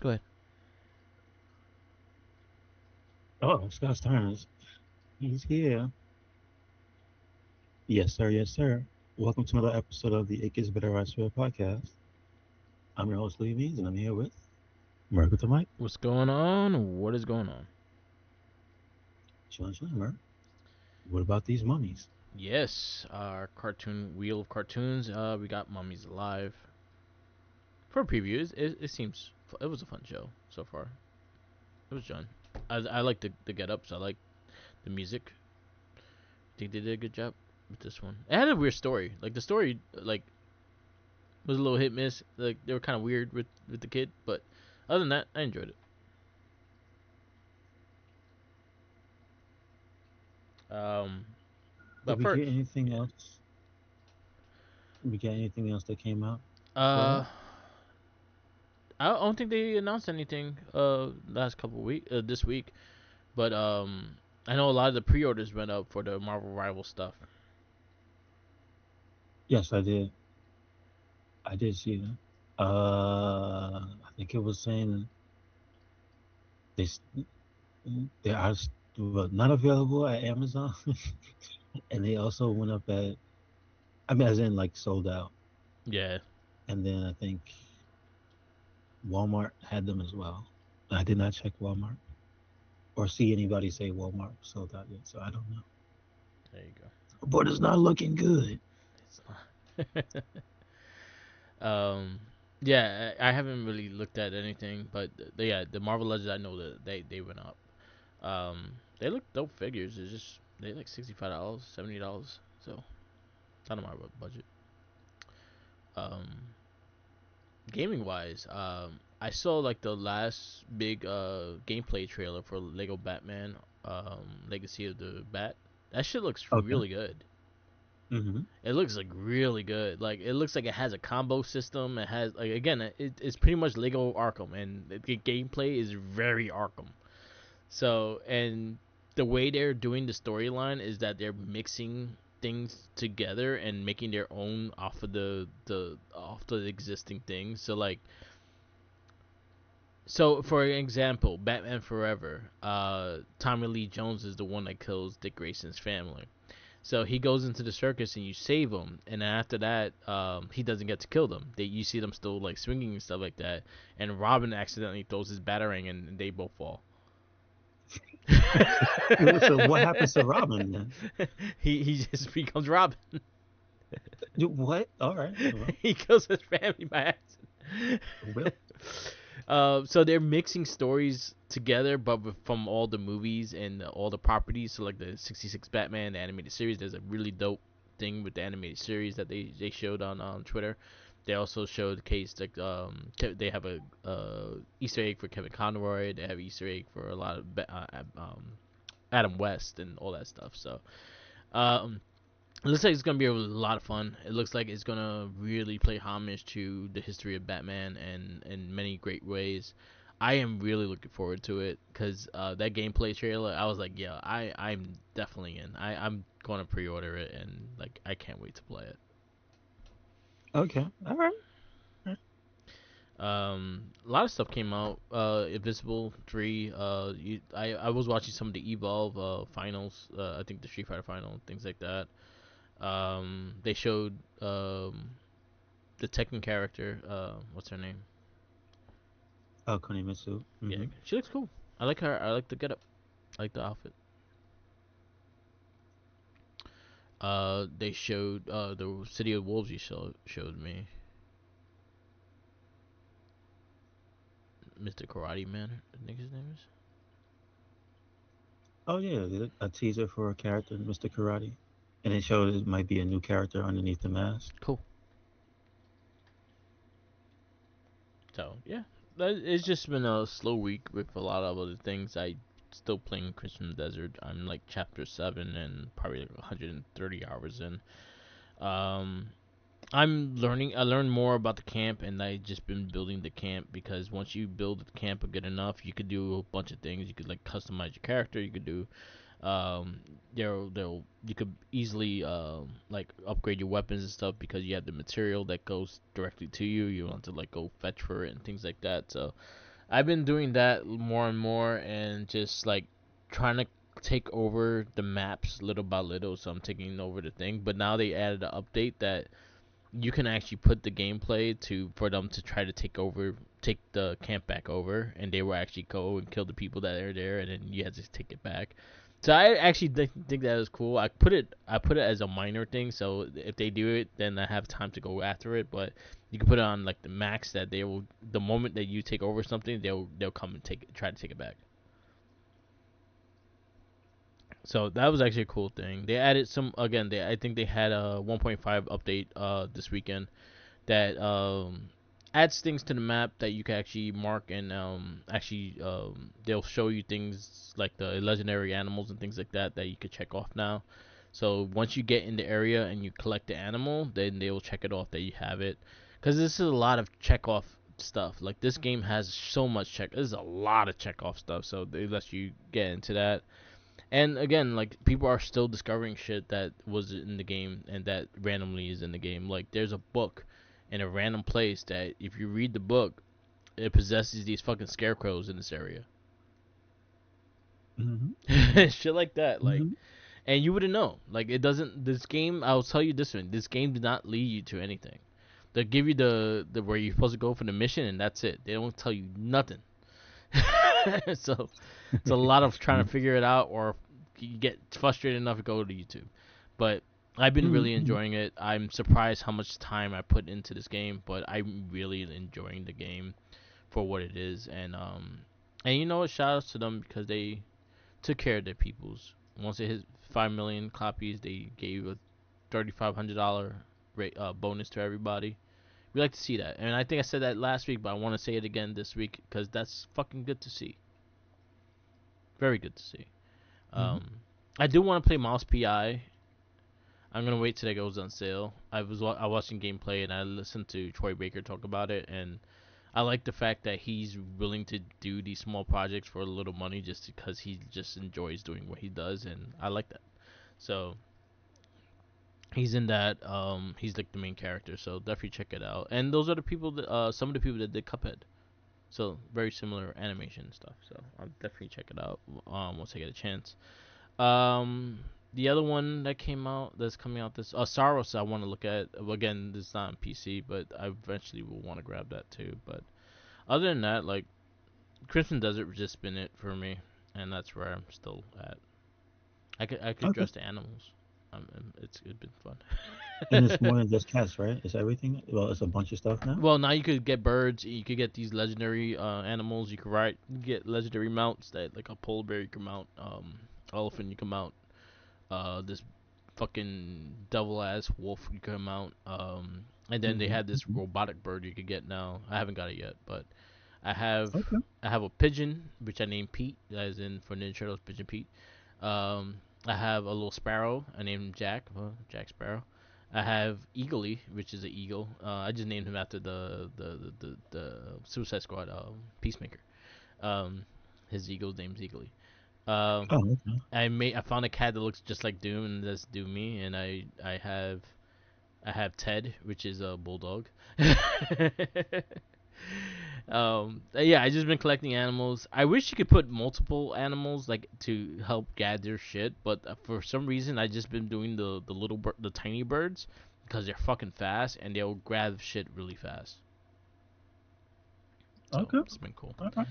Go ahead. Oh, Scott's turn. He's here. Yes, sir. Yes, sir. Welcome to another episode of the It Gets Better I Swear podcast. I'm your host, Lee Means, and I'm here with Merc with the mic. What's going on? What is going on? Chillin', chillin', Merc. What about these mummies? Yes, our cartoon wheel of cartoons. We got Mummies Alive for previews. It seems it was a fun show so far. It was fun. I like the get ups. I like the music. I think they did a good job with this one. It had a weird story. Like the story, was a little hit miss. Like they were kind of weird with the kid, but other than that, I enjoyed it. Um, Did but we get first, anything else? Did we get anything else that came out for uh, it? I don't think they announced anything last couple this week, but I know a lot of the pre-orders went up for the Marvel Rival stuff. Yes, I did. I did see that. I think it was saying they s- they are well, not available at Amazon, and they also went up at. I mean, as in like sold out. Yeah. And then I think Walmart had them as well. I did not check Walmart or see anybody say Walmart sold out yet, so I don't know. There you go. But it's not looking good. It's not. um, yeah, I haven't really looked at anything, but yeah, the Marvel Legends I know that they went up. They look dope figures. It's just they like $65, $70, so not on my budget. Um, gaming wise, I saw like the last big gameplay trailer for Lego Batman, Legacy of the Bat. That shit looks Okay. really good. Mm-hmm. It looks like really good. Like it looks like it has a combo system. It has like again, it's pretty much Lego Arkham, and the gameplay is very Arkham. So and the way they're doing the storyline is that they're mixing things together and making their own off of the existing things. So like so, for example, Batman Forever, Tommy Lee Jones is the one that kills Dick Grayson's family. So he goes into the circus and you save him, and then after that, he doesn't get to kill them. You see them still like swinging and stuff like that. And Robin accidentally throws his batarang, and they both fall. So what happens to Robin then? He just becomes Robin. What? All right. Well, He kills his family by accident. well. So they're mixing stories together, but from all the movies and all the properties. So like the '66 Batman, the animated series. There's a really dope thing with the animated series that they showed on Twitter. They also showed the case like they have a Easter egg for Kevin Conroy. They have Easter egg for a lot of Adam West and all that stuff. So um, it looks like it's gonna be a lot of fun. It looks like it's gonna really play homage to the history of Batman and in many great ways. I am really looking forward to it because that gameplay trailer, I was like, yeah, I'm definitely in. I'm gonna pre-order it and like I can't wait to play it. Okay. All right. A lot of stuff came out. Invisible 3. I was watching some of the Evolve finals. I think the Street Fighter final, things like that. They showed the Tekken character. What's her name? Oh, Konimitsu. Yeah, Mm-hmm. she looks cool. I like her. I like the getup. I like the outfit. They showed the City of Wolves. You showed me, Mr. Karate Man. I think his name is. Oh yeah, a teaser for a character, Mr. Karate, and it showed it might be a new character underneath the mask. Cool. So yeah, it's just been a slow week with a lot of other things. I still playing Crimson Desert. I'm like chapter 7 and probably like 130 hours in. Um, I'm learning. I learned more about the camp, and I just been building the camp because once you build the camp good enough, you could do a bunch of things. You could like customize your character. You could do, um, they'll you could easily like upgrade your weapons and stuff because you have the material that goes directly to you. You don't have to like go fetch for it and things like that. So I've been doing that more and more, and just like trying to take over the maps little by little. So I'm taking over the thing. But now they added an update that you can actually put the gameplay to for them to try to take the camp back over, and they will actually go and kill the people that are there, and then you have to take it back. So I actually think that is cool. I put it as a minor thing, so if they do it, then I have time to go after it. But you can put it on like the max that they will. The moment that you take over something, they'll come and try to take it back. So that was actually a cool thing. They added some again. I think they had a 1.5 update this weekend that adds things to the map that you can actually mark, and actually they'll show you things like the legendary animals and things like that that you could check off now. So once you get in the area and you collect the animal, then they will check it off that you have it. Because this is a lot of check off stuff. Like this game has so much check. There's a lot of check off stuff. So they let you get into that. And again, like people are still discovering shit that was in the game and that randomly is in the game. Like there's a book in a random place that if you read the book, it possesses these fucking scarecrows in this area. Shit like that. Like, Hmm. and you wouldn't know. Like it doesn't. This game, I'll tell you this one. This game did not lead you to anything. They give you the where you're supposed to go for the mission, and that's it. They don't tell you nothing. So it's a lot of trying to figure it out, or you get frustrated enough to go to YouTube. But I've been really Hmm. enjoying it. I'm surprised how much time I put into this game, but I'm really enjoying the game for what it is. And you know what? Shout outs to them because they took care of their peoples. Once it hit 5 million copies, they gave a $3,500 bonus to everybody. We like to see that, and I think I said that last week, but I want to say it again this week because that's fucking good to see. Very good to see. Hmm. Um, I do want to play Mouse PI. I'm gonna wait till it goes on sale. I watching gameplay and I listened to Troy Baker talk about it, and I like the fact that he's willing to do these small projects for a little money just because he just enjoys doing what he does, and I like that. So he's in that. He's like the main character, so definitely check it out. And those are the people that some of the people that did Cuphead. So very similar animation and stuff. So I'll definitely check it out once I get a chance. Um, the other one that came out that's coming out this Saros I want to look at again. This is not on PC, but I eventually will want to grab that too. But other than that, like Crimson Desert just been it for me, and that's where I'm still at. I could Okay. dress the animals. It's been fun. And it's more than just cats, right? It's everything. Well, it's a bunch of stuff now. Well, now you could get birds. You could get these legendary animals. You could get legendary mounts that like a polar bear you can mount. Elephant you can mount. This fucking devil ass wolf you can mount. And then they Hmm. had this Hmm. robotic bird you could get now. I haven't got it yet, but I have Okay. I have a pigeon which I named Pete, as in for Ninja Turtles Pigeon Pete. I have a little sparrow. I named him Jack. Jack Sparrow. I have Eagly, which is an eagle. I just named him after the Suicide Squad Peacemaker. Um, his eagle's name's Eagly. Um, Oh, okay. I found a cat that looks just like Doom, and that's Doom me. And I have Ted, which is a bulldog. Yeah, I just been collecting animals. I wish you could put multiple animals like to help gather shit, but for some reason I just been doing the tiny birds because they're fucking fast and they'll grab shit really fast. So Okay. it's been cool. Okay.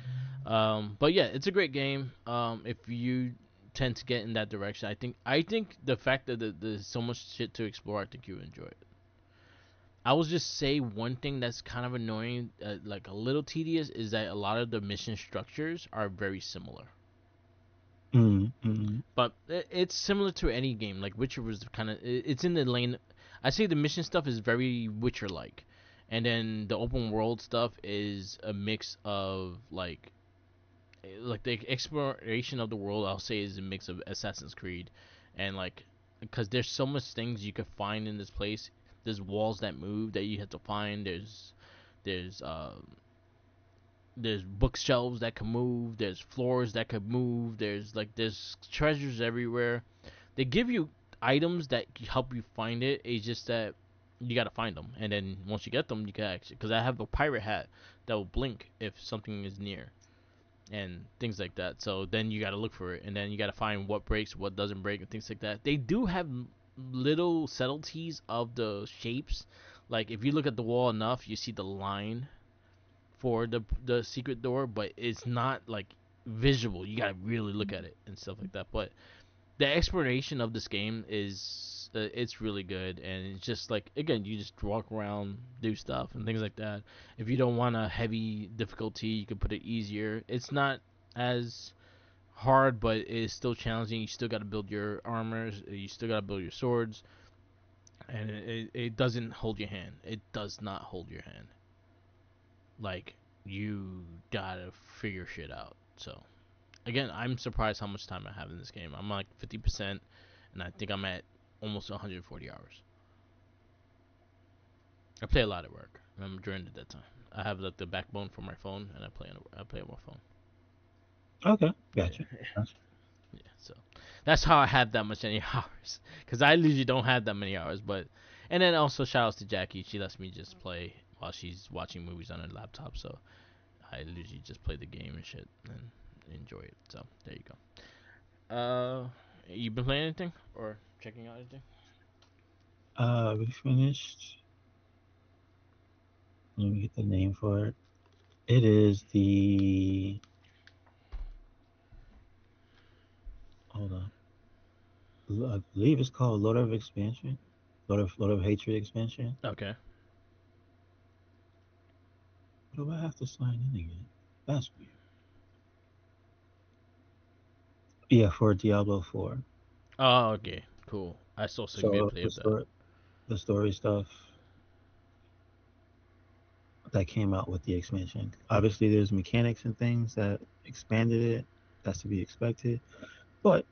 But yeah, it's a great game. If you tend to get in that direction, I think the fact that there's so much shit to explore, I think you enjoy it. I will just say one thing that's kind of annoying, like a little tedious, is that a lot of the mission structures are very similar. Mm-hmm. But it's similar to any game. Like Witcher was kind of, it's in the lane. I say the mission stuff is very Witcher-like, and then the open world stuff is a mix of like the exploration of the world. I'll say is a mix of Assassin's Creed, and like because there's so much things you could find in this place. There's walls that move that you have to find. There's there's bookshelves that can move. There's floors that could move. There's treasures everywhere. They give you items that help you find it. It's just that you gotta find them, and then once you get them, you can actually, because I have a pirate hat that will blink if something is near and things like that. So then you gotta look for it, and then you gotta find what breaks, what doesn't break, and things like that. They do have little subtleties of the shapes. Like if you look at the wall enough, you see the line for the secret door, but it's not like visual. You gotta really look at it and stuff like that. But the exploration of this game is it's really good, and it's just like, again, you just walk around, do stuff and things like that. If you don't want a heavy difficulty, you can put it easier. It's not as hard, but it's still challenging. You still got to build your armors, you still got to build your swords, and it doesn't hold your hand. It does not hold your hand. Like, you gotta figure shit out. So again, I'm surprised how much time I have in this game. I'm like 50%, and I think I'm at almost 140 hours. I play a lot at work. During that time. I have like the backbone for my phone, and I play on my phone. Okay, Yeah, gotcha. Gotcha. yeah. So that's how I have that much any hours, because I usually don't have that many hours. But and then also shout outs to Jackie. She lets me just play while she's watching movies on her laptop. So I usually just play the game and shit and enjoy it. So there you go. You been playing anything or checking out anything? We finished. Let me get the name for it. It is the. Hold on. I believe it's called Lord of Expansion. Lord of Hatred expansion. Okay. Do I have to sign in again? That's weird. Yeah, for Diablo 4. Oh, okay. Cool. I saw some So gameplay of that. the story stuff that came out with the expansion. Obviously, there's mechanics and things that expanded it. That's to be expected. But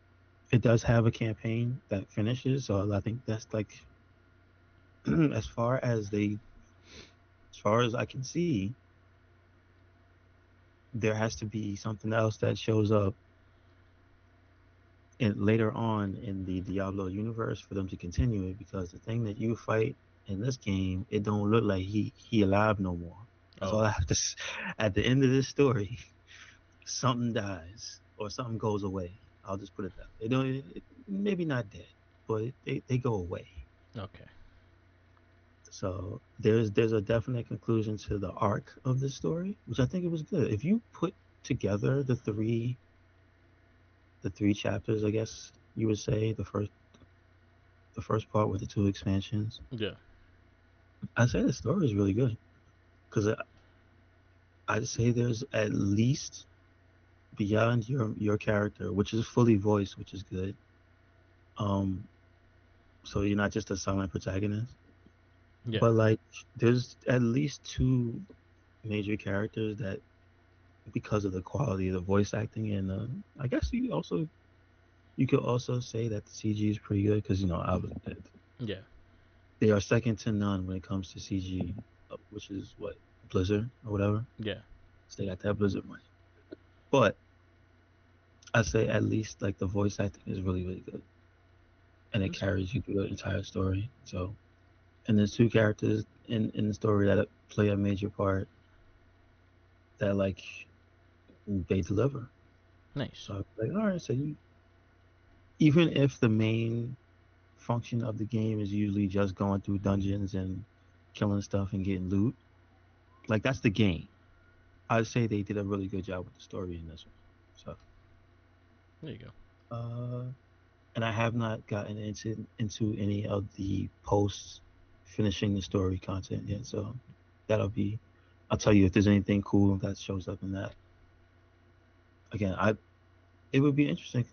it does have a campaign that finishes. So I think that's like as far as as far as I can see, there has to be something else that shows up later on in the Diablo universe for them to continue it, because the thing that you fight in this game, it don't look like he alive no more. That's all Oh, I have to. At the end of this story, something dies or something goes away. I'll just put it that way. They don't maybe not dead, but they go away. okay. So there's a definite conclusion to the arc of this story, which I think it was good. If you put together the three chapters, I guess you would say the first part with the two expansions, Yeah. I'd say the story is really good, because I'd say there's at least beyond your character, which is fully voiced, which is good. Um, so you're not just a silent protagonist, Yeah. but like there's at least two major characters that, because of the quality of the voice acting, and I guess you could also say that the CG is pretty good, because Yeah. they are second to none when it comes to CG, which is what, Blizzard or whatever. Yeah. So they got that Blizzard money. But I say at least like the voice acting is really really good, and it That's cool. carries you through the entire story. So, and there's two characters in the story that play a major part that like they deliver. Nice. So I'm like, all right, so you, even if the main function of the game is usually just going through dungeons and killing stuff and getting loot, like that's the game. I'd say they did a really good job with the story in this one. There you go. So, and I have not gotten into any of the post finishing the story content yet. So that'll be. I'll tell you if there's anything cool that shows up in that. Again, I it would be interesting,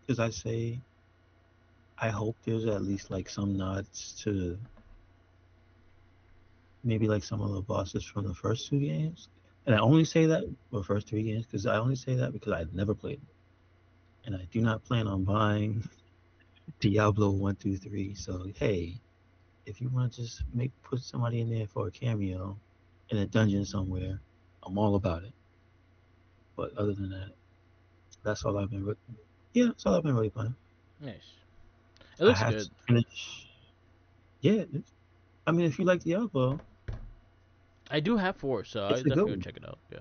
because I say I hope there's at least like some nods to maybe like some of the bosses from the first two games. And I only say that, or first three games, because I only say that because I've never played them. And I do not plan on buying Diablo 1 through 3. So, hey, if you want to just put somebody in there for a cameo in a dungeon somewhere, I'm all about it. But other than that, that's all I've been. Yeah, that's all I've been really playing. Nice. It I looks have to good. finish. Yeah, I mean, if you like Diablo, I do have 4, so I it's a good definitely will one. check it out. Yeah,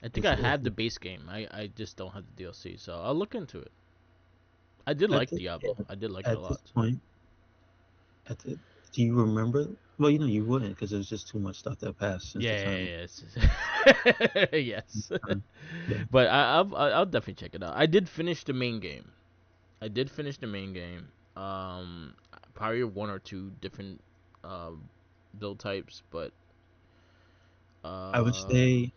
I think It's, I it's have the base game. I just don't have the DLC, so I'll look into it. I did at like this Diablo. yeah, I did like it a at this lot. So. point. At the, do you remember? Well, you wouldn't because there's just too much stuff that passed since the time. Yes. Yes. Yeah. But I'll definitely check it out. I did finish the main game. I did finish the main game. Probably one or two different uh, build types, but I would uh, say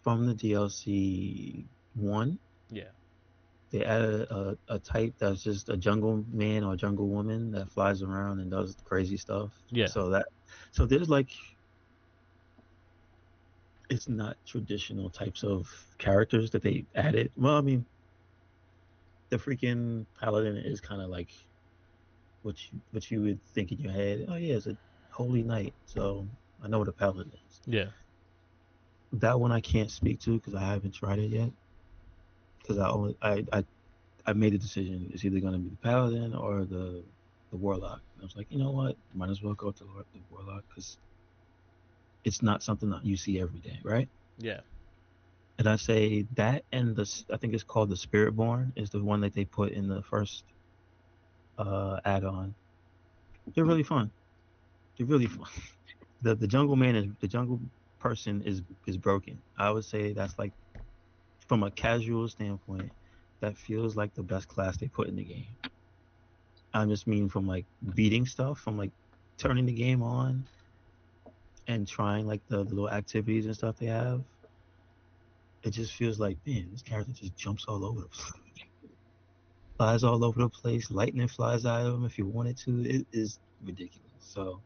from the DLC one, yeah, they added a type that's just a jungle man or jungle woman that flies around and does crazy stuff. yeah, So there's like it's not traditional types of characters that they added. Well, I mean, the freaking paladin is kind of like what you would think in your head. Oh yeah, it's a holy knight, so I know what a paladin is. yeah, That one I can't speak to because I haven't tried it yet. Because I made a decision. It's either gonna be the paladin or the warlock. And I was like, you know what? Might as well go to the warlock because it's not something that you see every day, right? yeah. And I say that and I think it's called the Spiritborn is the one that they put in the first add-on. They're really fun. They're really fun. The jungle man is the jungle person is broken. I would say that's like from a casual standpoint, that feels like the best class they put in the game. I just mean from like beating stuff, from like turning the game on and trying like the little activities and stuff they have. It just feels like, man, this character just jumps all over the place, flies all over the place. Lightning flies out of him if you wanted to. It is ridiculous. So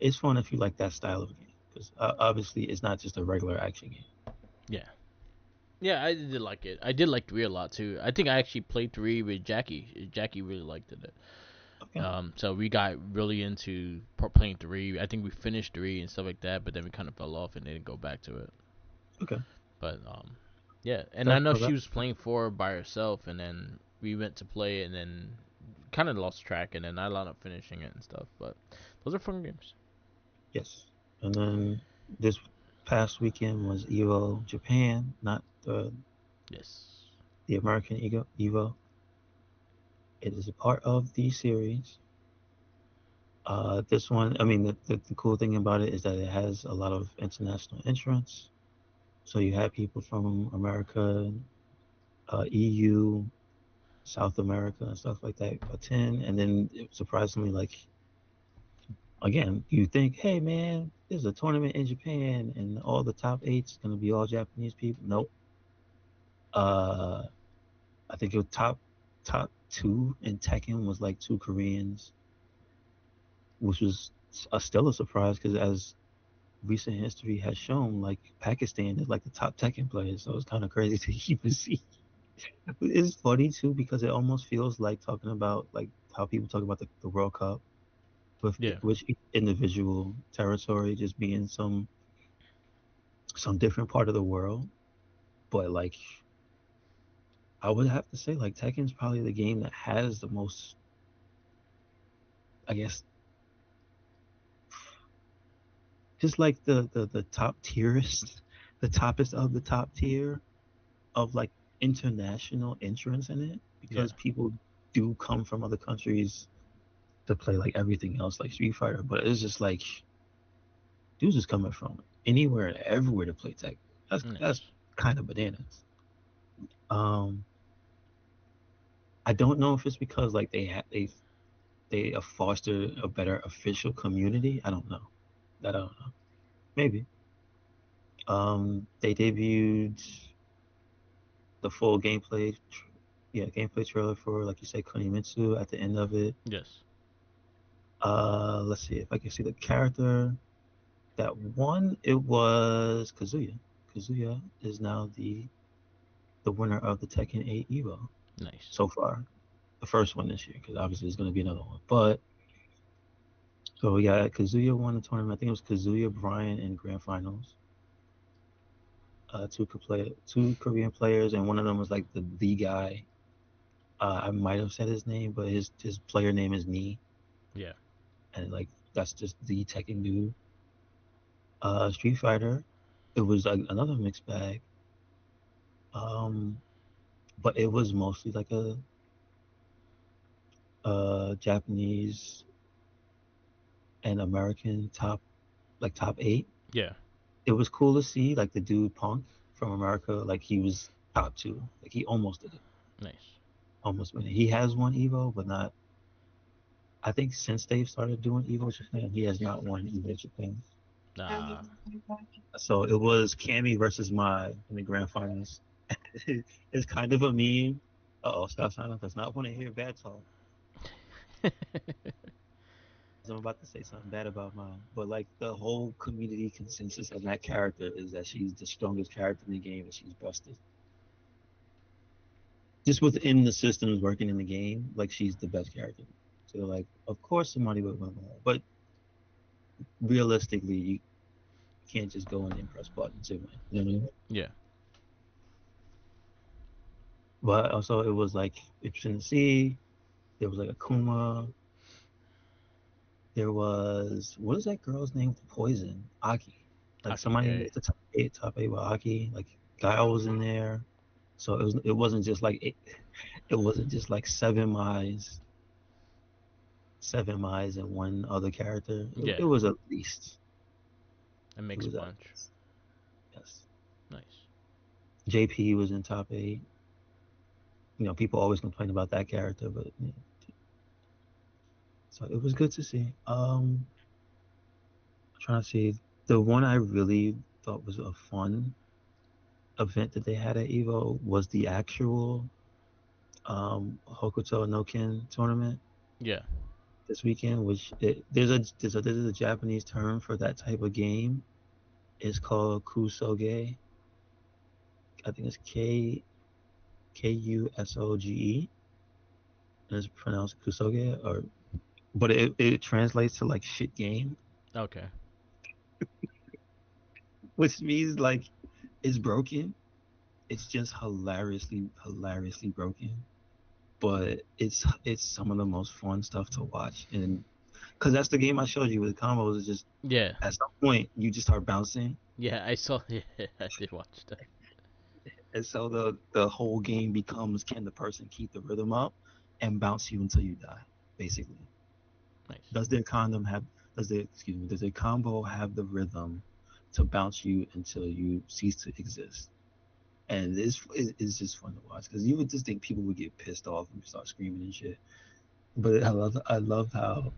it's fun if you like that style of game because obviously it's not just a regular action game. Yeah. Yeah, I did like it. I did like 3 a lot too. I think I actually played 3 with Jackie. Jackie really liked it. Okay, So we got really into playing 3. I think we finished 3 and stuff like that, but then we kind of fell off and didn't go back to it. okay, But yeah. And I that's know all she that. was playing 4 by herself, and then we went to play, and then kind of lost track, and then I wound up finishing it and stuff. But those are fun games. Yes, and then this past weekend was Evo Japan, not Yes. the American Evo. It is a part of the series. This one, I mean, the cool thing about it is that it has a lot of international entrants. So you have people from America, EU, South America, and stuff like that attend. And then surprisingly, like again, you think, hey man, there's a tournament in Japan, and all the top eight's gonna be all Japanese people. Nope. Uh, I think your top two in Tekken was like two Koreans, which was still a surprise because as recent history has shown, like Pakistan is like the top Tekken players, so it's kind of crazy to even see. It's funny too because it almost feels like talking about like how people talk about the World Cup with Yeah. which individual territory just being some different part of the world. But like I would have to say like Tekken's probably the game that has the most, I guess, just like the top tierest, the toppest of the top tier of like international entrance in it Yeah. because people do come from other countries to play like everything else like Street Fighter, but it's just like dudes is coming from anywhere and everywhere to play tech. That's Nice. kind of bananas. Um, I don't know if it's because like they have fostered a better official community. I don't know. That I don't know. Maybe. They debuted the full gameplay trailer for like you said Kunimitsu at the end of it. Yes. Let's see if I can see the character that won. It was Kazuya. Kazuya is now the winner of the Tekken 8 Evo Nice. so far. The first one this year, because obviously there's going to be another one. But so yeah, Kazuya won the tournament. I think it was Kazuya, Brian, in grand finals. Two Korean players, and one of them was like the guy. I might have said his name, but his player name is Nee, Yeah. and like that's just the Tekken dude. Street Fighter, it was like another mixed bag. Um, but it was mostly like a Japanese and American top eight. Yeah. It was cool to see like the dude Punk from America, like he was top two, like he almost did it, Nice. almost made it. He has won Evo, but not. I think since they've started doing Evo Japan, he has not won Evo Japan. Nah. So it was Cammy versus Mai in the grand finals. It's kind of a meme. Uh oh, stop signing does not want to hear bad talk. I'm about to say something bad about mine, but like the whole community consensus of that character is that she's the strongest character in the game and she's busted. Just within the systems working in the game, like she's the best character. So like, of course somebody would win more, but realistically, you can't just go in and press buttons to win. You know what I mean? Yeah. But also, it was like interesting to see. There was like Akuma. There was what is that girl's name? Poison Aki. Like Aki. somebody Yeah. made the top eight with Aki. Like Guile was in there. So it wasn't just like it wasn't just like seven Mize and one other character. It Yeah. was at least. A It mixed was at bunch. least. Yes. Nice. JP was in top eight. People always complain about that character, but yeah. So it was good to see. Trying to see the one I really thought was a fun event that they had at Evo was the actual Hokuto no Ken tournament Yeah. this weekend, which there's a Japanese term for that type of game. It's called kusoge. I think it's Kusoge, and it's pronounced kusoge, but it translates to like shit game, Okay. which means like it's broken. It's just hilariously broken, but it's some of the most fun stuff to watch, and because that's the game I showed you with combos. Is just Yeah. at some point you just start bouncing, Yeah. I saw. Yeah. I did watch that. and so the whole game becomes can the person keep the rhythm up and bounce you until you die, basically. Nice. Does their condom have does their combo have the rhythm to bounce you until you cease to exist? And it's just fun to watch because you would just think people would get pissed off and start screaming and shit. But I love how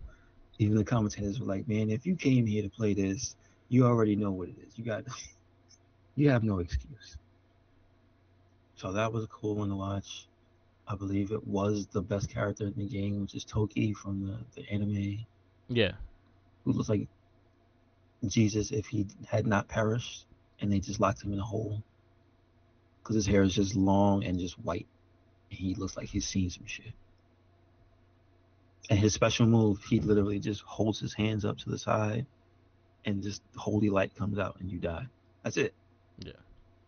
even the commentators were like, man, if you came here to play this, you already know what it is. You have no excuse. So that was a cool one to watch. I believe it was the best character in the game, which is Toki from the anime, Yeah. who looks like Jesus if he had not perished, and they just locked him in a hole because his hair is just long and just white, and he looks like he's seen some shit. And his special move, he literally just holds his hands up to the side, and just holy light comes out, and you die. That's it. Yeah.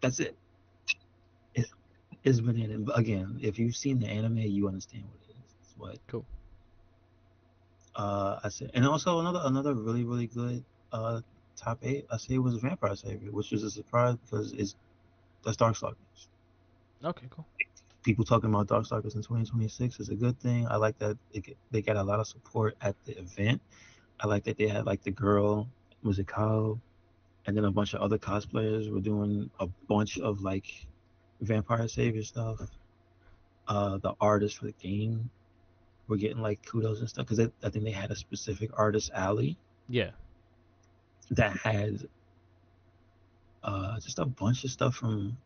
That's it. It's, it's banana. Again, if you've seen the anime, you understand what it is. It's what Cool. I said. And also another really really good uh top eight I say was Vampire Savior, which was a surprise because that's Darkstalkers. Okay. Cool. People talking about Darkstalkers in 2026 is a good thing. I like that they got a lot of support at the event. I like that they had like the girl was it Kyle, and then a bunch of other cosplayers were doing a bunch of like Vampire Savior stuff. The artists for the game were getting like kudos and stuff because I think they had a specific artist alley Yeah. that had just a bunch of stuff from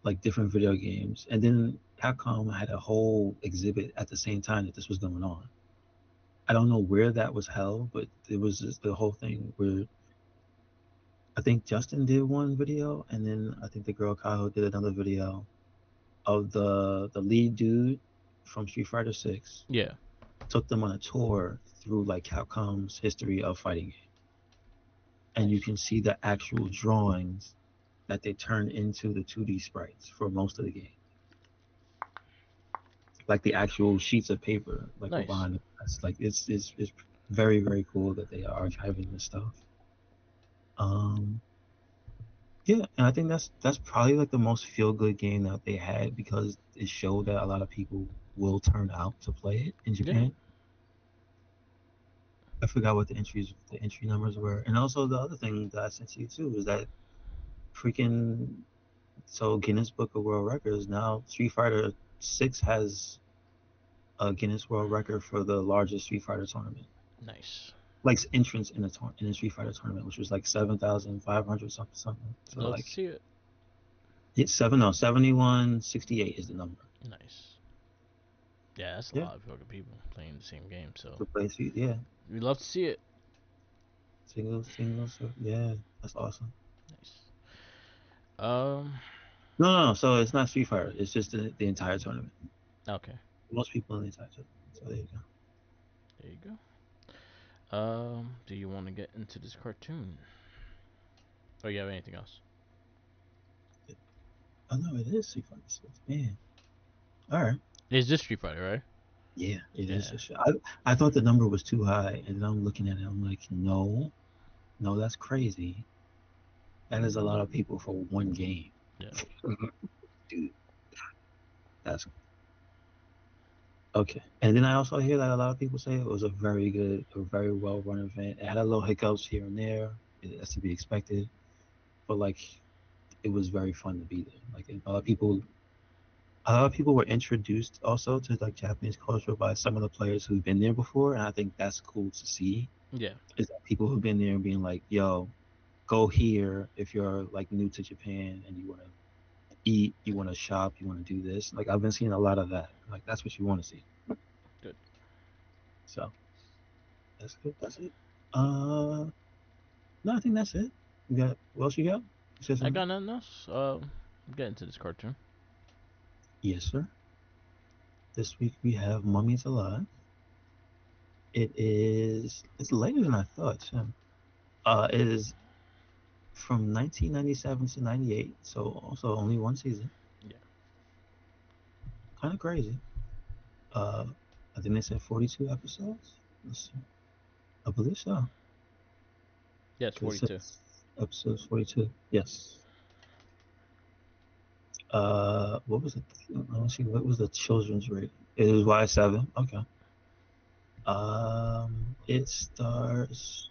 like different video games, and then Capcom had a whole exhibit at the same time that this was going on. I don't know where that was held, but it was just the whole thing where I think Justin did one video, and then I think the girl Kaho did another video of the lead dude from Street Fighter Six. Yeah. Took them on a tour through like Capcom's history of fighting game, and you Nice. can see the actual drawings that they turned into the 2D sprites for most of the game. like the actual sheets of paper, like were Nice. behind the press. Like it's very very cool that they are archiving this stuff. Um, yeah, and I think that's probably like the most feel good game that they had because it showed that a lot of people will turn out to play it in Yeah. Japan. I forgot what the entry numbers were, and also the other thing that I sent to you too is that freaking so Guinness Book of World Records now Street Fighter Six has a Guinness World Record for the largest Street Fighter tournament, Nice. like entrance in a Street Fighter tournament, which was like 7,500 something. So Love to like see it. it's 7168 is the number. Nice. Yeah, that's a Yeah, lot of fucking people playing the same game. So to play Street. Yeah, we love to see it. singles. So yeah, that's awesome. Nice. Um. No. So it's not Street Fighter. It's just the entire tournament. Okay. Most people in the entire tournament. So there you go. There you go. Do you want to get into this cartoon? Or you have anything else? Oh no, it is Street Fighter 6. Man. All right. It's just Street Fighter, right? Yeah, it is. Yeah. I thought the number was too high, and then I'm looking at it. I'm like, no, that's crazy. That is a lot of people for one game. Yeah. Dude, that's okay. And then I also hear that a lot of people say it was a very well run event. It had a little hiccups here and there. That's to be expected, but like, it was very fun to be there. Like a lot of people were introduced also to like Japanese culture by some of the players who've been there before, and I think that's cool to see. Yeah. Is that people who've been there and being like, "Yo, go here if you're like new to Japan and you want to eat, you want to shop, you want to do this." Like I've been seeing a lot of that. Like that's what you want to see. Good. So that's good. That's it. Uh, no, I think that's it. You got what else you got? You said I something? got nothing else. Get into this cartoon. Yes, sir. This week we have Mummies Alive. It's later than I thought. Too. It is from 1997 to 98, so also only one season. Yeah. Kind of crazy. Uh, I think they said 42 episodes. Let's see. I believe so. Yes, Because 42. episodes 42. Yes. What was it? Let me see. What was the children's rate? It was Y7. Okay. It stars.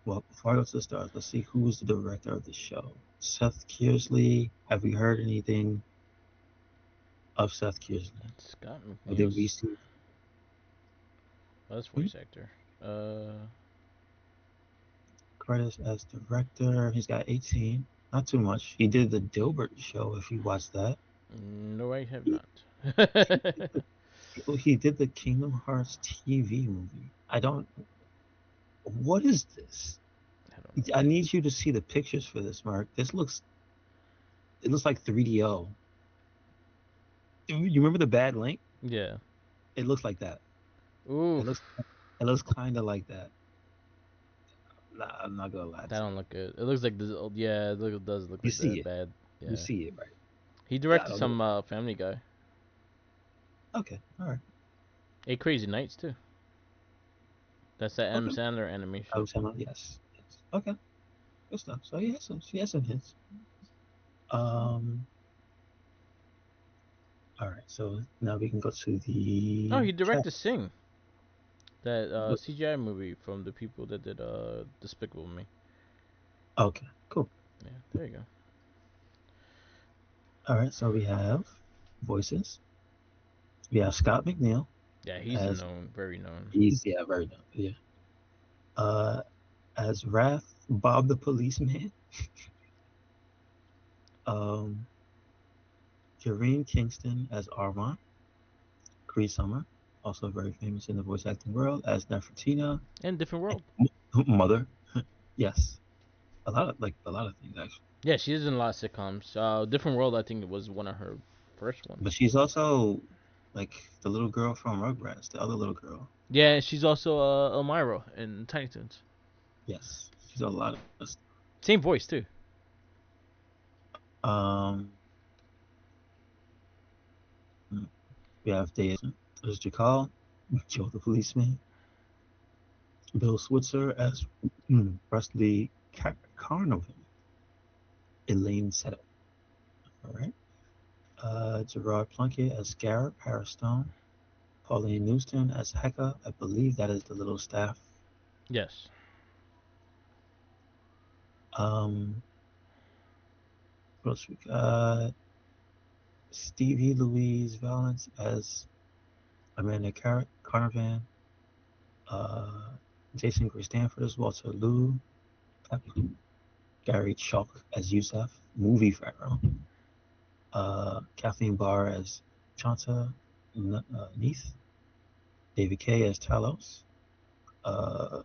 Well, before I go to the stars, let's see who was the director of the show. Seth Kearsley. Have we heard anything of Seth Kearsley? Scott Or did we McNeil's. see? Oh, that's voice actor. Credits as director. He's got 18. Not too much. He did the Dilbert show. If you watched that, No, I have he, not. he did the Kingdom Hearts TV movie. I don't. What is this? I don't I need you to see the pictures for this, Mark. It looks like 3DO. You remember the Bad Link? know. Yeah. It looks like that. Ooh, It looks kind of like that. Nah, I'm not gonna lie that to you. don't look good. It looks like this. Yeah, it does look You like see that it. bad. You Yeah. see it, right? He Yeah, I directed don't know. some Family Guy. Okay, all right. Eight Crazy Nights too. That's that M Okay. Sandler I animation. was telling yes. Okay, good stuff. So he has some hints. Um, all right. So now we can go to Oh, the he chat. directed Sing, that What- CGI movie from the people that did Despicable Me. Okay, cool. Yeah, there you go. All right. So we have voices. We have Scott McNeil Yeah, he's as known, very known. very known. Yeah. Uh, as Wrath, Bob the policeman. Um, Jareen Kingston as Armand. Cree Summer, also very famous in the voice acting world as Nefertina. And Different World. Mother. Yes. A lot of things actually. Yeah, she's in a lot of sitcoms. Different World, I think it was one of her first ones. But she's also like the little girl from Rugrats, the other little girl. Yeah, she's also Elmira in Tiny Toons. Yes. She's a lot of Same voice too. um We have Dave as Jakal, Joe the policeman, Bill Switzer as Presley Carnovan, Elaine Setup. All right. Gerard Plunkett as Scarab, Paris Stone, Pauline Newston as Hecka. I believe that is the little staff. Yes. Um, what else we got? Stevie Louise Valance as Amanda Carnavan. Uh, Jason Gray Stanford as Walter Liu. Gary Chalk as Yusuf, movie Pharaoh. Kathleen Barr as Chanta Neath. David Kay as Talos. Uh,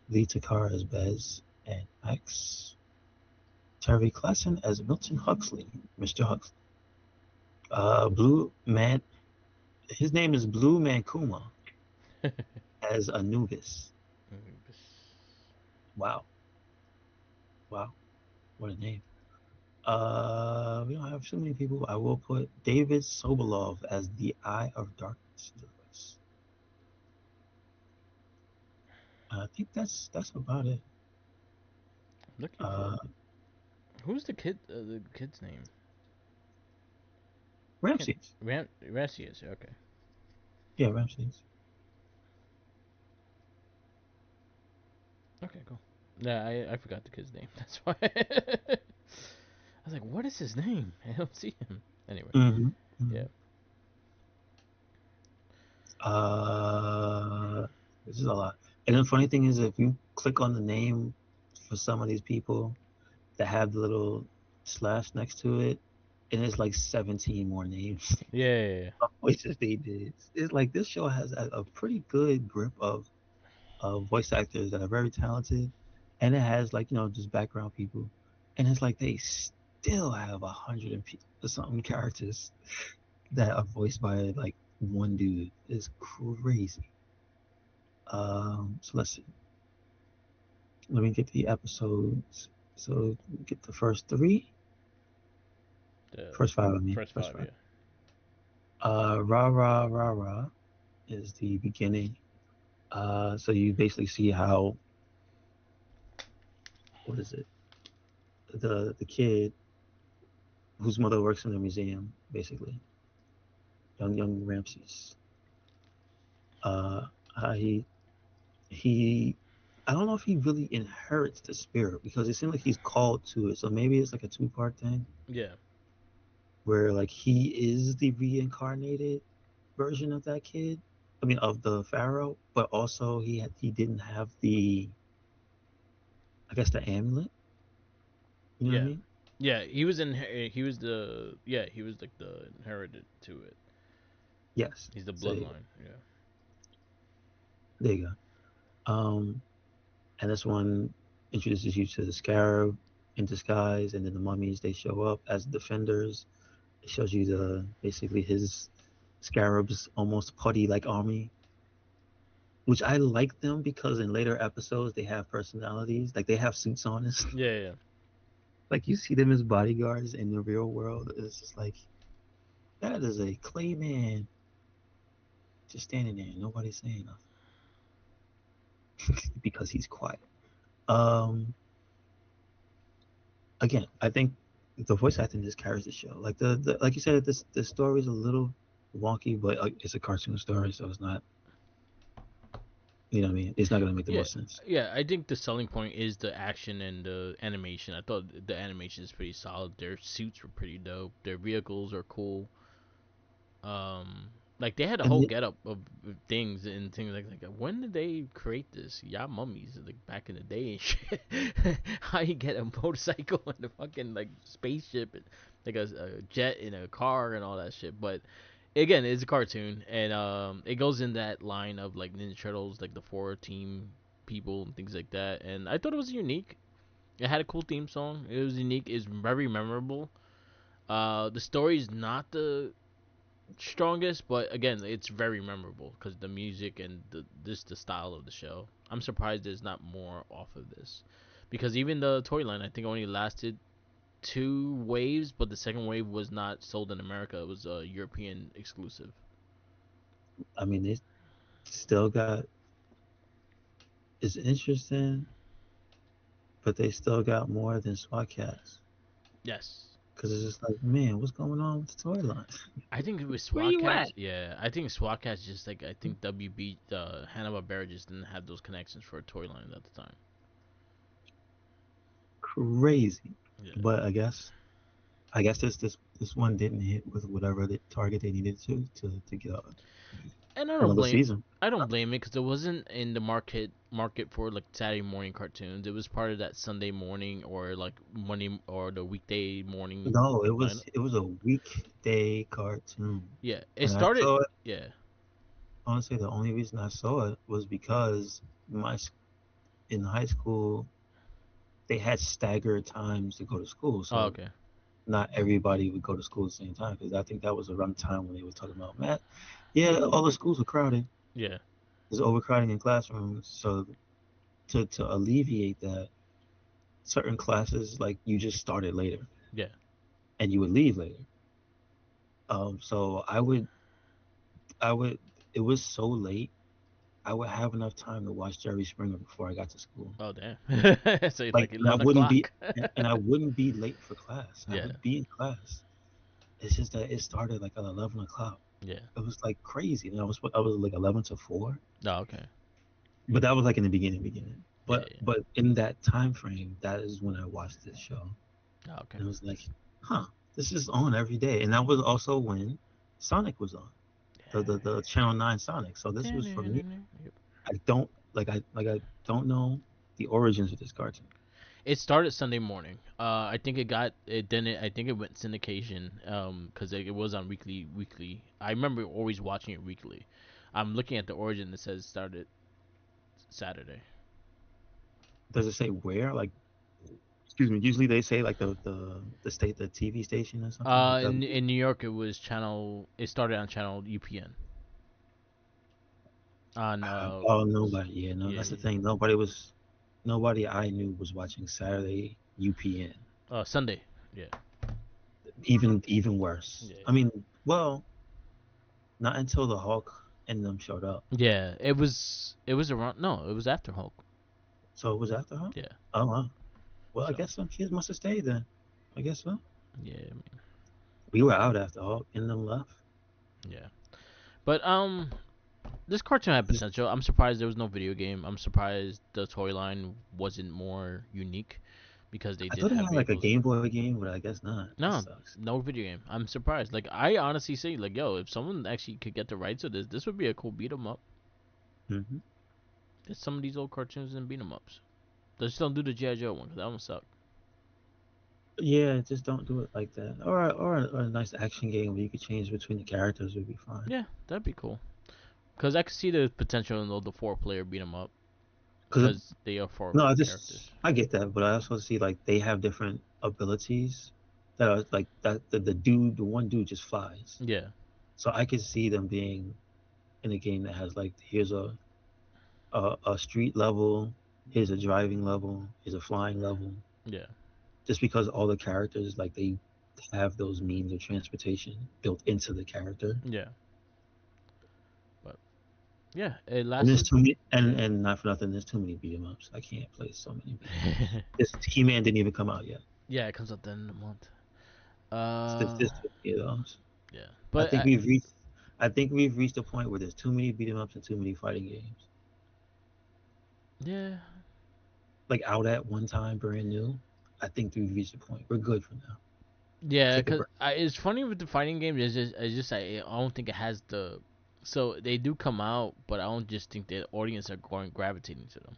Lee Takar as Bez and Max. Terry Klassen as Milton Huxley, Mr. Huxley. Blue Man, his name is Blue Mankuma as Anubis. Wow, wow, what a name. We don't have too many people. I will put David Sobolov as the Eye of Darkness. I think that's about it. Looking for Uh, who's the kid? The kid's name? Can't Ramses. Ramses. Okay. Yeah, Ramses. Okay. Cool. Yeah, I forgot the kid's name. That's why. I was like, what is his name? I don't see him. Anyway. Mm-hmm. Yeah. Mm-hmm. Uh, this is a lot. And the funny thing is, if you click on the name for some of these people that have the little slash next to it, and it's like 17 more names Yeah. of voices they did. It's like this show has a pretty good grip of voice actors that are very talented, and it has like just background people, and it's like they still have 100 and something characters that are voiced by like one dude. It's crazy. So let's see. Let me get the episodes. So get the first three, The first five. I mean, first first five. five. Yeah. Rah rah rah rah is the beginning. So you basically see how what is it? The kid whose mother works in the museum, basically, young Ramses. Uh, he I don't know if he really inherits the spirit because it seems like he's called to it. So maybe it's like a two-part thing Yeah. where like he is the reincarnated version of that kid. I mean, of the pharaoh, but also he didn't have the I guess the amulet. You know what I Yeah. mean? Yeah. He was in. He was the. Yeah. He was like the inherited to it. Yes. He's the So bloodline. Yeah. there you go. And this one introduces you to the scarab in disguise, and then the mummies they show up as defenders. It shows you the basically his scarabs almost putty like army, which I like them because in later episodes they have personalities, like they have suits on. It's Yeah. Yeah. like you see them as bodyguards in the real world. It's just like that is a clay man just standing there, nobody's saying nothing because he's quiet. Um, Again, I think the voice acting just carries the show. Like the like you said, the story is a little wonky, but it's a cartoon story, so it's not. You know what I mean? It's not gonna make the Yeah. most sense. Yeah. I think the selling point is the action and the animation. I thought the animation is pretty solid. Their suits were pretty dope. Their vehicles are cool. Like they had a And whole getup of things and things like when did they create this? Yeah, mummies like back in the day and shit. How you get a motorcycle and a fucking like spaceship and like a jet in a car and all that shit. But again, it's a cartoon and it goes in that line of like Ninja Turtles, like the four team people and things like that. And I thought it was unique. It had a cool theme song. It was unique. It's very memorable. The story is not the strongest, but again, it's very memorable because the music and the style of the show. I'm surprised there's not more off of this, because even the toy line I think only lasted two waves, but the second wave was not sold in America. It was a European exclusive. I mean, they still got. It's interesting, but they still got more than SWAT Cats. Yes. Because it's just like, man, what's going on with the toy line? I think it was Where SWAT you at? Cats. Yeah, I think SWAT Cats just like I think WB Hanna-Barbera just didn't have those connections for a toy line at the time. Crazy. Yeah. But I guess this one didn't hit with whatever the target they needed to get And I don't another blame season. it because it wasn't in the market for like Saturday morning cartoons. It was part of that Sunday morning or like Monday or the weekday morning No, lineup. it was a weekday cartoon. Yeah, it And I started. saw it. Yeah. Honestly, the only reason I saw it was because in high school they had staggered times to go to school, Oh, so okay. not everybody would go to school at the same time. Because I think that was around the time when they were talking about, man, yeah, all the schools are crowded. Yeah. There's overcrowding in classrooms. So to alleviate that, certain classes like you just started later Yeah. and you would leave later. So I would it was so late. I would have enough time to watch Jerry Springer before I got to school. Oh damn. So it's Like, like and I 11 wouldn't be o'clock. and I wouldn't be late for class. I Yeah. would be in class. It's just that it started like at 11 o'clock. Yeah. It was like crazy, and I was like 11 to 4, Oh, okay. but that was like in the beginning. Yeah. But in that time frame, that is when I watched this show, Oh, okay. and it was like, huh, this is on every day, and that was also when Sonic was on the Channel 9 Sonic. So this was for me. Yep. I don't I don't know the origins of this cartoon. It started Sunday morning. I think it got it. Then I think it went syndication. Because it was on weekly. I remember always watching it weekly. I'm looking at the origin that says started Saturday. Does it say where? Like, excuse me. Usually they say like the TV station or something. Like In New York, it was channel. It started on channel UPN. On oh, nobody. Yeah, no, yeah, that's the thing. Nobody I knew was watching Saturday UPN. Sunday. Yeah. Even worse. Yeah. I mean, well, not until the Hulk and them showed up. Yeah. It was around. No, it was after Hulk. So it was after Hulk. Yeah. Oh wow. Well, I So guess some kids must have stayed then. I guess so. yeah. I mean, We were out after Hulk and them left. yeah. But this cartoon had potential. I'm surprised there was no video game. I'm surprised the toy line wasn't more unique because they I did thought it have had like a vehicles. Game Boy game, but I guess not. That No, sucks. no video game. I'm surprised. Like I honestly say, like yo, if someone actually could get the rights of this would be a cool beat 'em up. Hmm. There's some of these old cartoons and beat 'em ups. They just don't do the G.I. Joe one because that one sucked. Yeah, just don't do it like that. Or a nice action game where you could change between the characters would be fine. Yeah, that'd be cool. Cause I could see the potential in the 4 player beat 'em up Cause because they are 4 no, characters. I get that, but I also see like they have different abilities that are like that. The one dude just flies. Yeah, So I could see them being in a game that has like here's a street level, here's a driving level, here's a flying level. yeah, Just because all the characters like they have those means of transportation built into the character. yeah. But yeah, it And there's lasted. too many, and not for nothing, there's too many beat 'em ups. I can't play so many beat 'em ups. This He-Man didn't even come out yet. Yeah, it comes out the end of the month. There's too many of those. Yeah, I but think we've reached. I think we've reached a point where there's too many beat 'em ups and too many fighting games. yeah, Like out at one time, brand new. I think we've reached a point. We're good for now. yeah. Take a Cause break. it's funny with the fighting games. It's just I don't think it has the. So they do come out, but I don't just think the audience are going gravitating to them.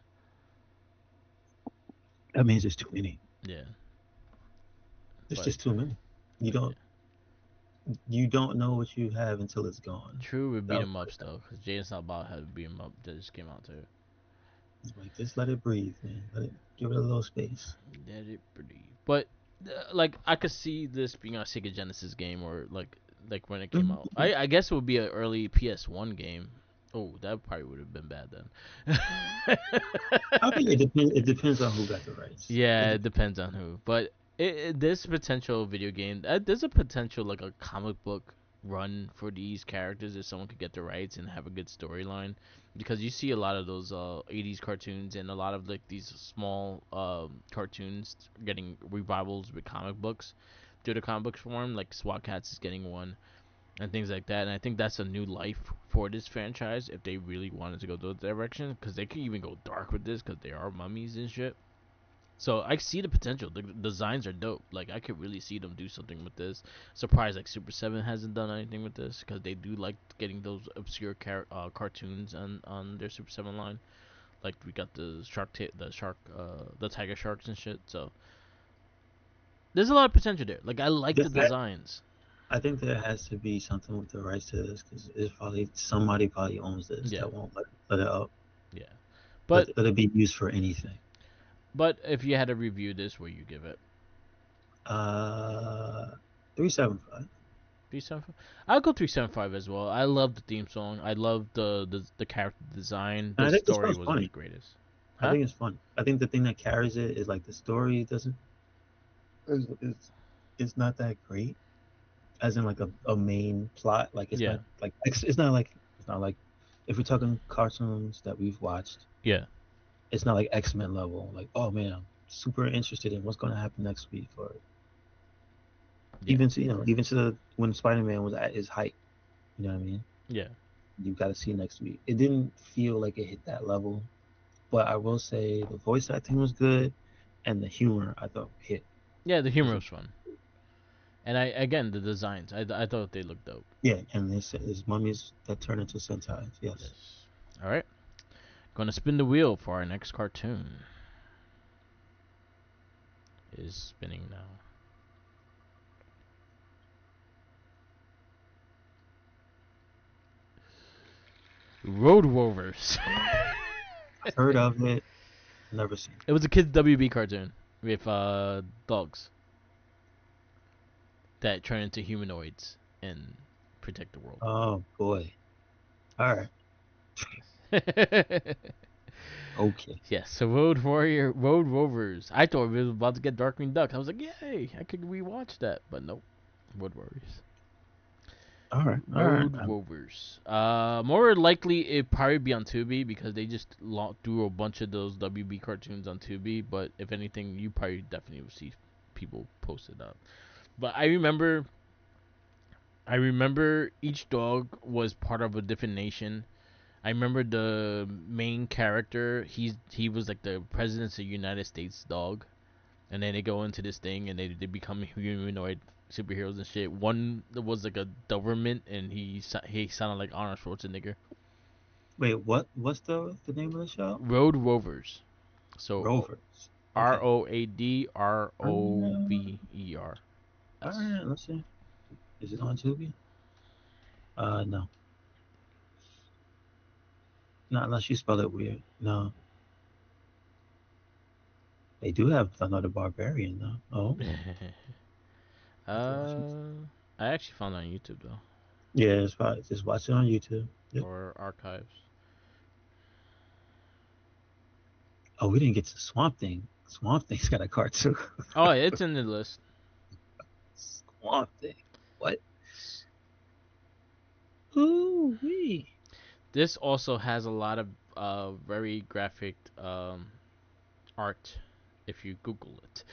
That means there's too many. Yeah, There's but just too many. You don't. You don't know what you have until it's gone. true with beat That 'em ups though, because Jaden Silent Bob had a beat 'em up that just came out too. was like just let it breathe, man. Let it give it a little space. Let it breathe. But like I could see this being a Sega Genesis game or like when it came out. Mhm. I guess it would be an early PS1 game. Oh, that probably would have been bad then. I think it depends. It depends on who got the rights. Yeah, it depends on who. But This potential video game, there's a potential like a comic book run for these characters if someone could get the rights and have a good storyline, because you see a lot of those 80s cartoons and a lot of like these small cartoons getting revivals with comic books due to comic book form, like SWAT Cats is getting one and things like that. And I think that's a new life for this franchise if they really wanted to go that direction, because they could even go dark with this because they are mummies and shit. So I see the potential. The designs are dope. Like I could really see them do something with this. Surprised like Super Seven hasn't done anything with this because they do like getting those obscure cartoons on their Super Seven line. Like we got the the tiger sharks and shit. So there's a lot of potential there. Like I like the Yes, designs. I think there has to be something with the rights to this because it's probably somebody probably owns this Yeah, that won't let it up, yeah. But let it be used for anything. if you had to review this, where you give it? Uh, 375. 375. I'll go 375 as well. I love the theme song. I love the character design. And The I think this story one's wasn't the funny. greatest. I Huh? think it's fun. I think the thing that carries it is like the story doesn't it's not that great as in like a main plot. Like it's Yeah. not like it's not like if we're talking cartoons that we've watched, Yeah. it's not like X-Men level. Like, oh man, I'm super interested in what's gonna happen next week, or Yeah. even to even to when Spider-Man was at his height. You know what I mean? Yeah. You got to see next week. It didn't feel like it hit that level, but I will say the voice acting was good, and the humor I thought hit. Yeah. The humor Was was fun, and the designs. I thought they looked dope. Yeah, and this mummies that turn into Sentai. Yes. Yes. All right. Gonna spin the wheel for our next cartoon. Is spinning now. Road Rovers. Heard of it, never seen it. It was a kids WB cartoon with dogs that turn into humanoids and protect the world. Oh boy. All right. Okay. Yes, so Road Rovers. I thought we was about to get Darkwing Duck. I was like, yay, I could rewatch that, but nope. Road Warriors. All right. All right. Road Rovers. More likely it probably be on Tubi because they just threw a bunch of those WB cartoons on Tubi. But if anything, you probably definitely will see people post it up. But I remember each dog was part of a different nation. I remember the main character. He was like the president of the United States dog, and then they go into this thing and they become humanoid superheroes and shit. One was like a Doberman, and he sounded like Arnold Schwarzenegger. Wait, what's the name of the show? Road Rovers. So Rovers. Okay. ROADROVER. All Yes. right. Let's see. Is it on Tubi? No. Not unless you spell it weird. No. They do have another barbarian though. Oh, have to watch it. I actually found it on YouTube though, Yeah, it's fine. Just watch it on YouTube. Yep. or archives. Oh, we didn't get to Swamp Thing. Swamp Thing's got a cartoon. Oh, it's in the list. Swamp Thing. What? Ooh wee. This also has a lot of very graphic art if you Google it.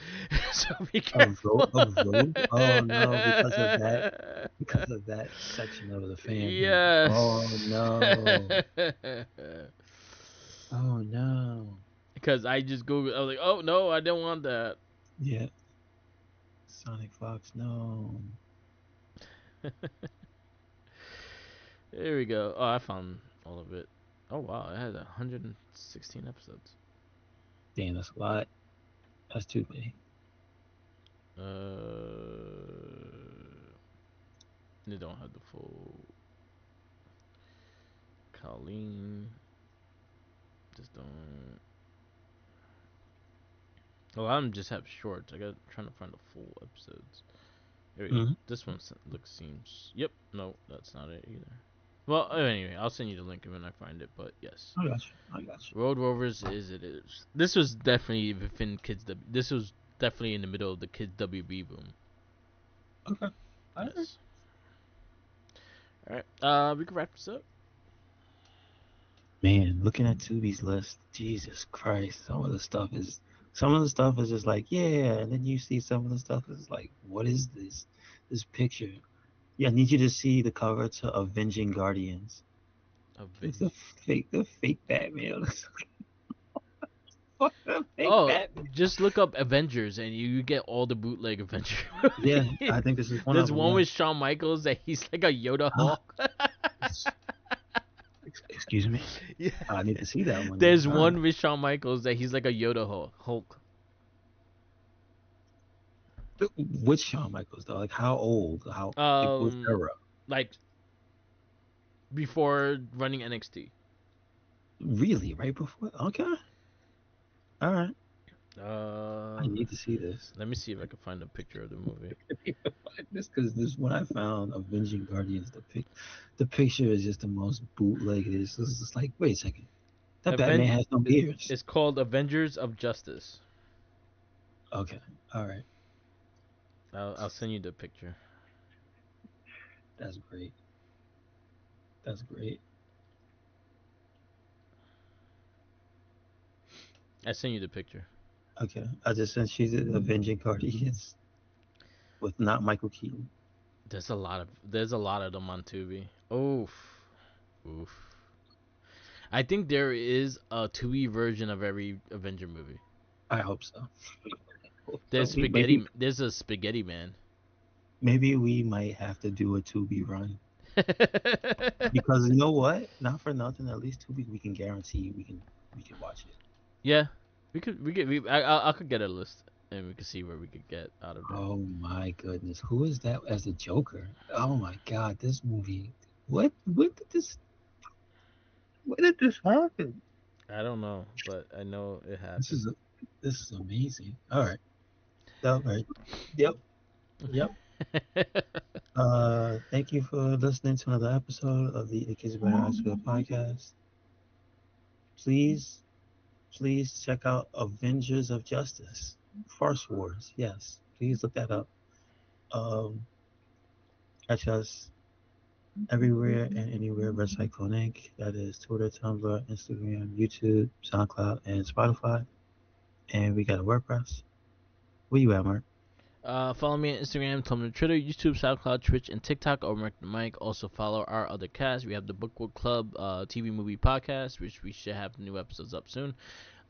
So be careful. A road? Oh no, because of that section of the fandom. Oh Yes. no. Oh no. Because I just Googled, I was like, oh no, I didn't want that. Yeah. Sonic Fox, no. There we go. Oh, I found all of it. Oh wow, it had 116 episodes. Damn, that's a lot. That's too many. They don't have the full. Colleen, just don't. A lot of them just have shorts. I got trying to find the full episodes. Here we go. Mm-hmm. This one seems. Yep. No, that's not it either. Well, anyway, I'll send you the link when I find it. But yes, I got you. I got you. Road Rovers is it is. This was definitely within kids. This was definitely in the middle of the kids WB boom. Okay. All right. Yes. All right. We can wrap this up. Man, looking at Tubi's list, Jesus Christ, some of the stuff is just like, yeah, and then you see some of the stuff is like, what is this? This picture. Yeah, I need you to see the cover to Avenging Guardians. It's Avenge. the fake Batman. What the fake Oh, Batman? just look up Avengers and you get all the bootleg Avenger Yeah, movies. I think this is one There's of them. one Yeah. with Shawn Michaels that he's like a Yoda Huh? Hulk. Excuse me. Yeah. I need to see that one. There's All right. one with Shawn Michaels that he's like a Yoda Hulk. Which Shawn Michaels though? Like how old? How like which Um, era? like before running NXT. Really? Right before? Okay. All right. I Uh, need to see this. Let me see if I can find a picture of the movie. This because this when I found Avenging Guardians, the picture is just the most bootleg. It's just like, wait a second, that Batman Aven- has no ears. it's called Avengers of Justice. Okay, all right, I'll send you the picture. that's great. That's great. I sent you the picture. Okay, I just sent you the Avenging Guardians with not Michael Keaton. There's a lot of them on Tubi. Oof. Oof. I think there is a Tubi version of every Avenger movie. I hope so. There's So maybe spaghetti. There's a Spaghetti Man. maybe we might have to do a Tubi run because you know what? Not for nothing. At least Tubi we can guarantee we can watch it. Yeah, I could get a list and we could see where we could get out of there. Oh my goodness, who is that as the Joker? Oh my God, this movie. What did this? When did this happen? I don't know, but I know it This happened. is this is amazing. All right. All right. Yep. Yep. Thank you for listening to another episode of the It Kids Better High School podcast. Please, please check out Avengers of Justice, Farce Wars. Yes, please look that up. Um, Catch us everywhere and anywhere Red Cyclone Inc. That is Twitter, Tumblr, Instagram, YouTube, SoundCloud, and Spotify. And we got a WordPress. Where you at, Mark? Follow me on Instagram, Tumblr, Twitter, YouTube, SoundCloud, Twitch, and TikTok over Mark the Mike. Also follow our other cast. We have the Bookwood Club TV movie podcast, which we should have new episodes up soon.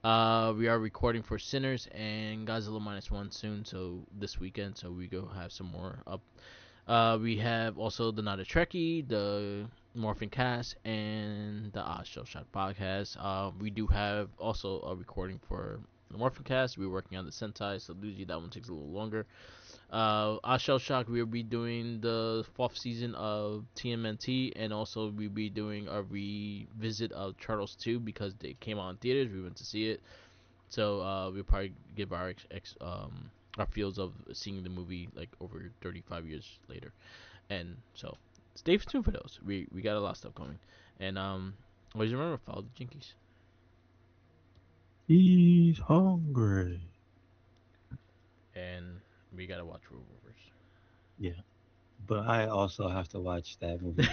We are recording for Sinners and Godzilla -1 soon, so this weekend, so we go have some more up. We have also the Not a Trekkie, the Morphin Cast, and the Oz Shell Shock podcast. We do have also a recording for the Morphin Cast. We're working on the Sentai, so usually that one takes a little longer. Oz Shell Shock, we'll be doing the 4th season of TMNT, and also we'll be doing a revisit of Turtles 2 because they came out in theaters. We went to see it, so we'll probably give our feels of seeing the movie like over 35 years later, and so stay tuned for those. We got a lot of stuff coming, and always remember, follow the Jinkies. He's hungry. And we gotta watch Rule Rovers. Yeah. But I also have to watch that movie.